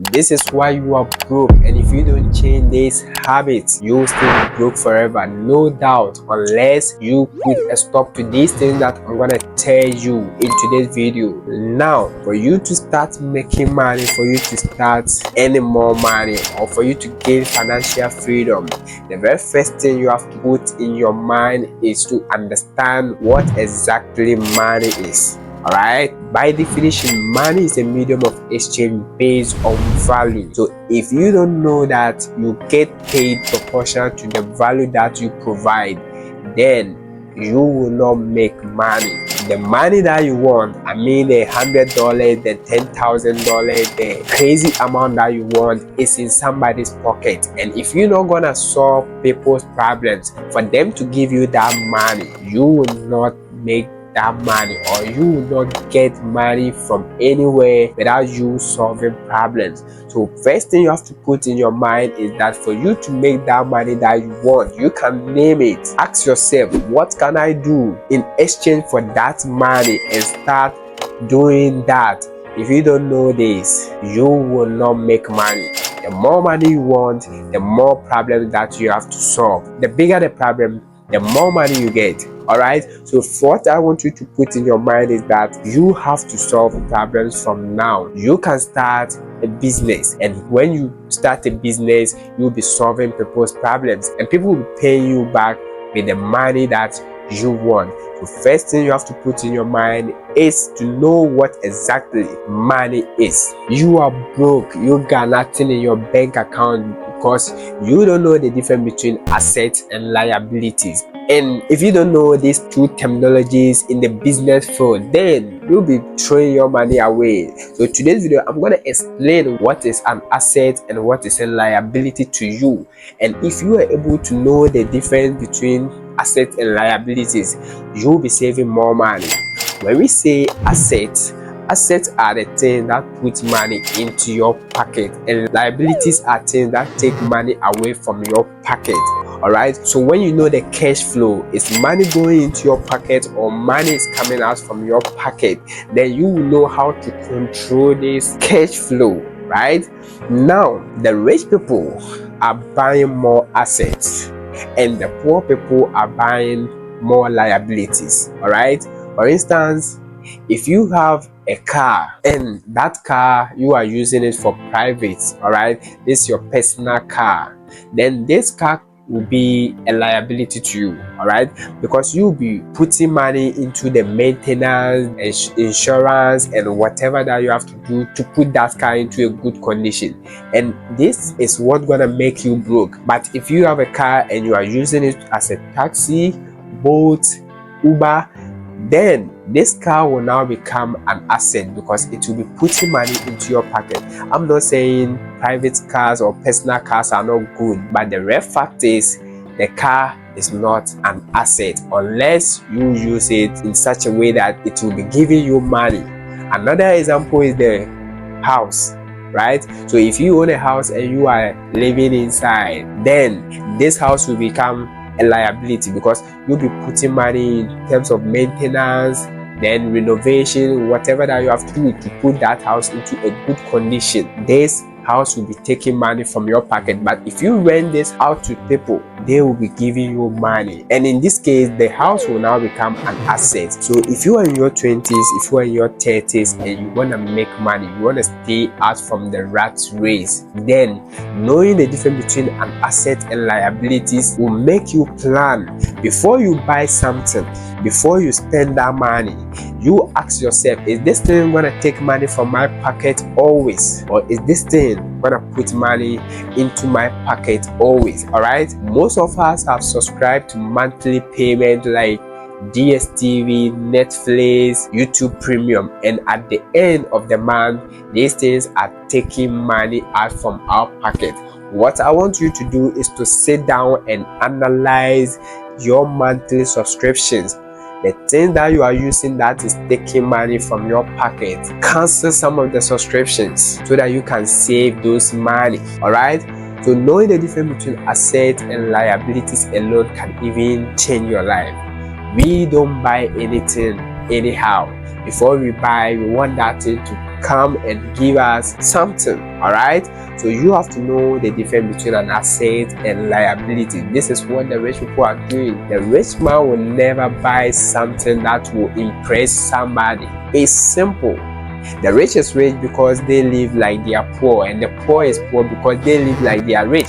This is why you are broke, and if you don't change this habit, you will stay broke forever, no doubt, unless you put a stop to these things that I'm gonna tell you in today's video. Now, for you to start making money, for you to start earning more money, or for you to gain financial freedom, the very first thing you have to put in your mind is to understand what exactly money is. Alright, by definition, money is a medium of exchange based on value. So if you don't know that you get paid proportional to the value that you provide, then you will not make money. The money that you want, I mean the $100, the $10,000, the crazy amount that you want, is in somebody's pocket. And if you're not gonna solve people's problems for them to give you that money, you will not make that money, or you will not get money from anywhere without you solving problems. So first thing you have to put in your mind is that for you to make that money that you want, you can name it. Ask yourself, what can I do in exchange for that money, and start doing that. If you don't know this, you will not make money. The more money you want, the more problems that you have to solve. The bigger the problem, the more money you get. Alright, so what I want you to put in your mind is that you have to solve problems from now. You can start a business, and when you start a business, you'll be solving people's problems, and people will be paying you back with the money that you want. So first thing you have to put in your mind is to know what exactly money is. You are broke, you got nothing in your bank account because you don't know the difference between assets and liabilities. And if you don't know these two terminologies in the business field, then you'll be throwing your money away. So today's video, I'm going to explain what is an asset and what is a liability to you. And if you are able to know the difference between assets and liabilities, you'll be saving more money. When we say assets are the things that put money into your pocket, and liabilities are things that take money away from your pocket. Alright, so when you know the cash flow is money going into your pocket or money is coming out from your pocket, then you will know how to control this cash flow. Right now, the rich people are buying more assets, and the poor people are buying more liabilities. Alright, for instance, if you have a car, and that car you are using it for private, all right, this is your personal car, then this car will be a liability to you, all right, because you'll be putting money into the maintenance, insurance, and whatever that you have to do to put that car into a good condition. And this is what's gonna make you broke. But if you have a car and you are using it as a taxi, Bolt, Uber, then this car will now become an asset because it will be putting money into your pocket. I'm not saying private cars or personal cars are not good, but the real fact is the car is not an asset unless you use it in such a way that it will be giving you money. Another example is the house, right? So if you own a house and you are living inside, then this house will become a liability because you'll be putting money in terms of maintenance, then renovation, whatever that you have to do to put that house into a good condition. This house will be taking money from your pocket. But if you rent this out to people, they will be giving you money, and in this case the house will now become an asset. So if you are in your 20s, if you are in your 30s, and you want to make money, you want to stay out from the rat race, then knowing the difference between an asset and liabilities will make you plan before you buy something. Before you spend that money, you ask yourself, is this thing gonna take money from my pocket always, or is this thing gonna put money into my pocket always? All right, most of us have subscribed to monthly payment like DSTV, Netflix, YouTube Premium, and at the end of the month, these things are taking money out from our pocket. What I want you to do is to sit down and analyze your monthly subscriptions. The thing that you are using that is taking money from your pocket, cancel some of the subscriptions so that you can save those money. All right, so knowing the difference between assets and liabilities alone can even change your life. We don't buy anything anyhow. Before we buy, we want that thing to come and give us something. All right, so you have to know the difference between an asset and liability. This is what the rich people are doing. The rich man will never buy something that will impress somebody. It's simple. The rich is rich because they live like they are poor, and the poor is poor because they live like they are rich.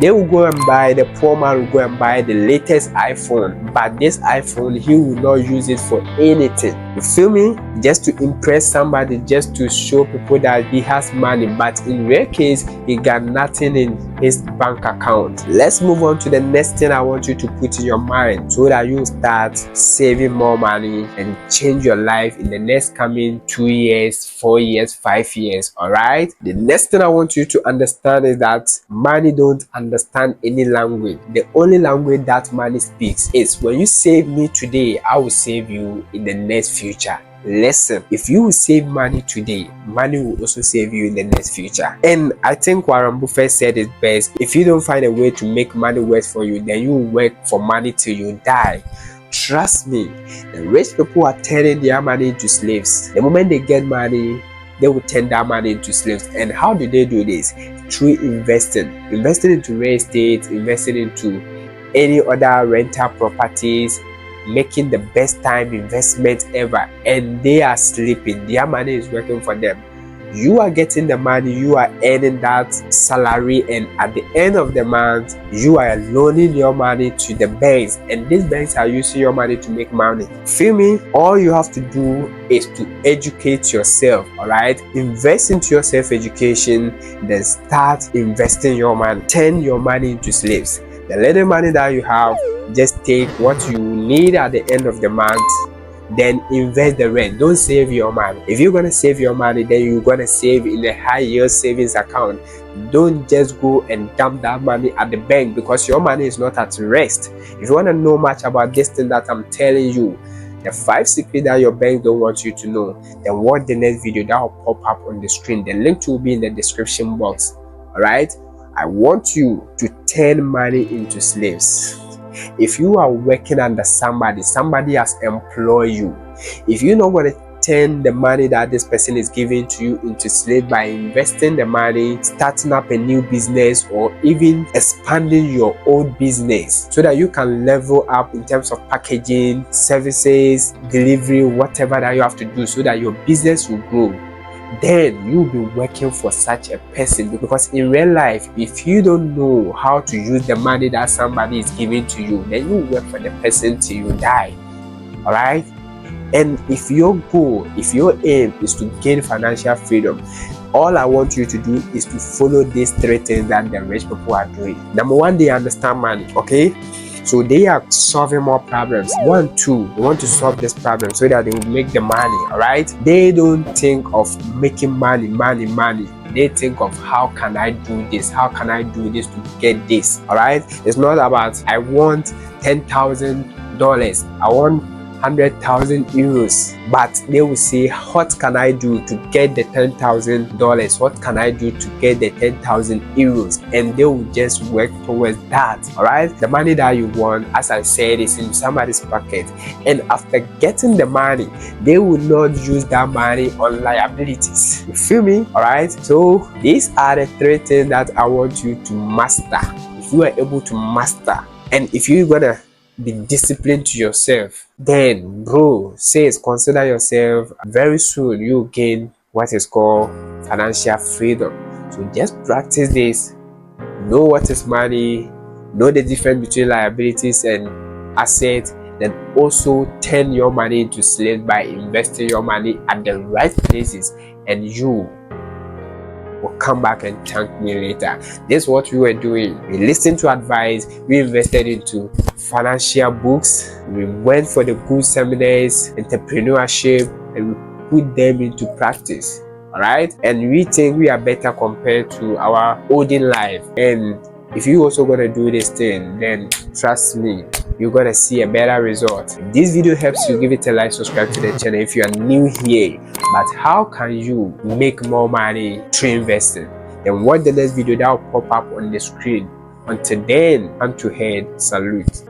They will go and buy, the poor man will go and buy the latest iPhone, but this iPhone, he will not use it for anything. You feel me? Just to impress somebody, just to show people that he has money, but in real case, he got nothing in his bank account. Let's move on to the next thing I want you to put in your mind so that you start saving more money and change your life in the next coming 2 years, 4 years, 5 years. All right, the next thing I want you to understand is that money don't understand any language. The only language that money speaks is, when you save me today, I will save you in the next future. Listen, if you will save money today, money will also save you in the next future. And I think Warren Buffett said it best: if you don't find a way to make money work for you, then you will work for money till you die. Trust me, the rich people are turning their money into slaves. The moment they get money, they will turn that money into slaves. And how do they do this? Through investing into real estate, investing into any other rental properties, making the best time investment ever, and they are sleeping. Their money is working for them. You are getting the money, you are earning that salary, and at the end of the month, you are loaning your money to the banks, and these banks are using your money to make money. Feel me? All you have to do is to educate yourself. All right, invest into your self-education, then start investing your money. Turn your money into slaves. The little money that you have, just take what you need at the end of the month, then invest the rest. Don't save your money. If you're gonna save your money, then you're gonna save in a high yield savings account. Don't just go and dump that money at the bank, because your money is not at rest. If you want to know much about this thing that I'm telling you, the 5 secrets that your bank don't want you to know, then watch the next video that will pop up on the screen. The link will be in the description box. All right, I want you to turn money into slaves. If you are working under somebody has employed you. If you're not going to turn the money that this person is giving to you into slave by investing the money, starting up a new business, or even expanding your old business so that you can level up in terms of packaging, services, delivery, whatever that you have to do so that your business will grow, then you'll be working for such a person. Because in real life, if you don't know how to use the money that somebody is giving to you, then you work for the person till you die. All right, and if your goal, if your aim is to gain financial freedom, all I want you to do is to follow these 3 things that the rich people are doing. Number 1, they understand money. Okay, so they are solving more problems. 1, 2, they want to solve this problem so that they will make the money. All right, they don't think of making money. They think of, how can I do this? How can I do this to get this? All right, it's not about, I want $10,000, I want 100,000 euros, but they will say, what can I do to get the $10,000? What can I do to get the 10,000 euros? And they will just work towards that. All right, the money that you want, as I said, is in somebody's pocket, and after getting the money, they will not use that money on liabilities. You feel me? All right, so these are the 3 things that I want you to master. If you are able to master, and if you're gonna be disciplined to yourself, then bro, consider yourself, very soon you gain what is called financial freedom. So just practice this, know what is money, know the difference between liabilities and assets, then also turn your money into slaves by investing your money at the right places, and you will come back and thank me later. This is what we were doing. We listened to advice, we invested into financial books, we went for the good seminars, entrepreneurship, and we put them into practice. All right, and we think we are better compared to our olden life. And if you also gonna do this thing, then trust me, you're gonna see a better result. If this video helps you, give it a like, subscribe to the channel if you are new here. But how can you make more money through investing? Then watch the next video that will pop up on the screen. Until then, hand to head, salute.